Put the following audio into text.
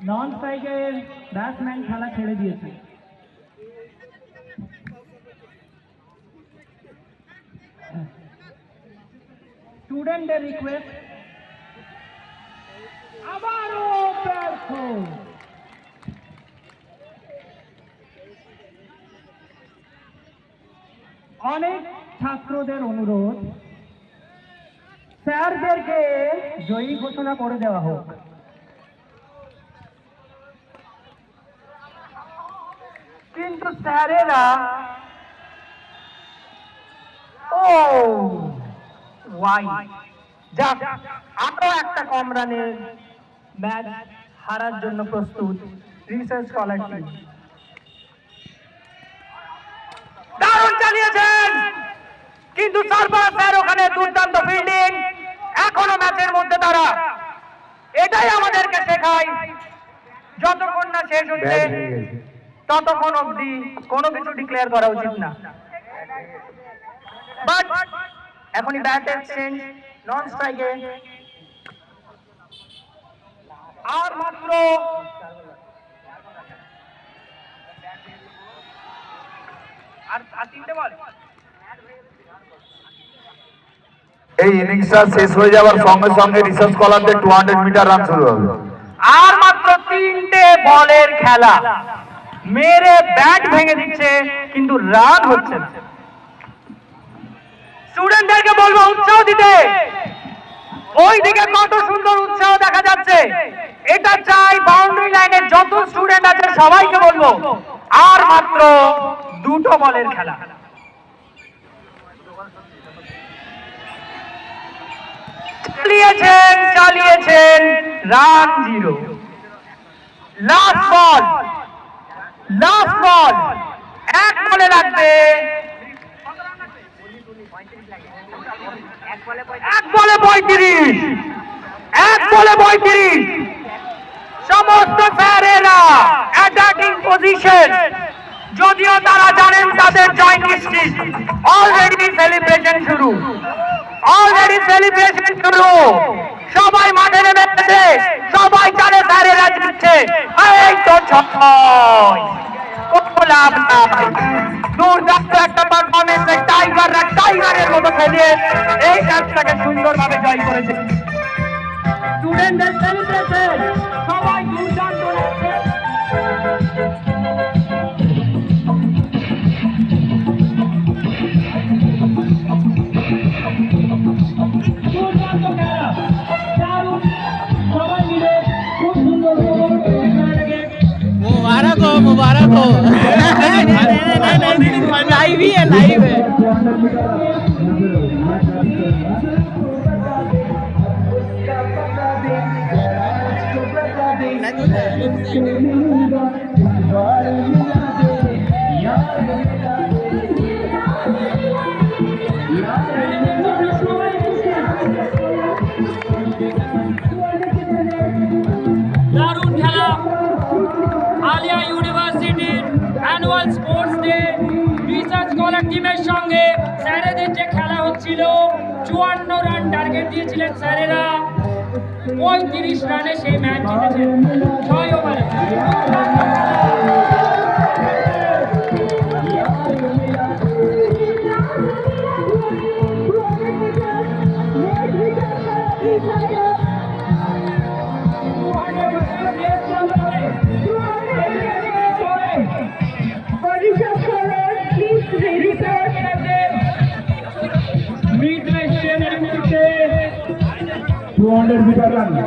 নন স্ট্রাইকের batsman খেলা ছেড়ে দিয়েছে। স্টুডেন্টদের রিকোয়েস্ট, আবারও ব্যর্থ। অনেক ছাত্রদের অনুরোধ, স্যারদেরকে জয়ী ঘোষণা করে দেওয়া হোক। কিন্তু স্যারেরা যাক, আরো একটা কম রানের ম্যাচ হারার জন্য প্রস্তুত রিসার্চ স্কলার টিম। দারুণ চালিয়েছেন, কিন্তু সারফরাজ স্যার ওখানে দুর্দান্ত ফিল্ডিং। এখনো ম্যাচের মধ্যে তারা, এটাই আমাদেরকে শেখায়, যতক্ষণ না শেষ হচ্ছে ততক্ষণ অবধি কোনো কিছু ডিক্লেয়ার করা উচিত না। বাট এখনই ব্যাট এক্সচেঞ্জ নন স্ট্রাইকে, আর মাত্র এই ইনিংসটা শেষ হয়ে যাওয়ার সঙ্গে সঙ্গে রিসার্চ স্কলারদের 200 মিটার রান শুরু হবে। আর মাত্র 3টে বলের খেলা, মেরে ব্যাট ভেঙে দিচ্ছে কিন্তু রান হচ্ছে না। স্টুডেন্টদেরকে বলবো উৎসাহ দিতে, ওইদিকে কত সুন্দর উৎসাহ দেখা যাচ্ছে। এটা চাই বাউন্ডারি লাইনের যত স্টুডেন্ট আছে সবাইকে বলবো, আর মাত্র 2টো বলের খেলা। চালিয়েছেন রান 0। লাস্ট বল, এক বলে লাগবে, এক বলে 35। সমস্ত স্যারেরা অ্যাটাকিং পজিশন, যদিও তারা জানেন তাদের জয় নিশ্চিত। অলরেডি সেলিব্রেশন শুরু, সবাই মাঠে নেমেছে, সবাই জানে স্যারেরা জিতছে। এই তো 6, কোনো লাভ নাই। দুর্দান্ত একটা পারফরমেন্স, টাইগারের মতো খেলিয়ে এই ম্যাচটাকে সুন্দরভাবে জয় করেছে। স্টুডেন্টদের সেলিব্রেশন, সবাই দুর্দান্ত লাগছে। मुबारक हो लाइव ही है, लाइव है। দারুণ খেলা, আলিয়া ইউনিভার্সিটির annual sports day research scholar টিমের সঙ্গে স্যারেদের যে খেলা হচ্ছিল, 54 রান টার্গেট দিয়েছিলেন স্যারেরা, 35 রানে সেই ম্যাচ জিতেছেন 6 ওভারে। Metre run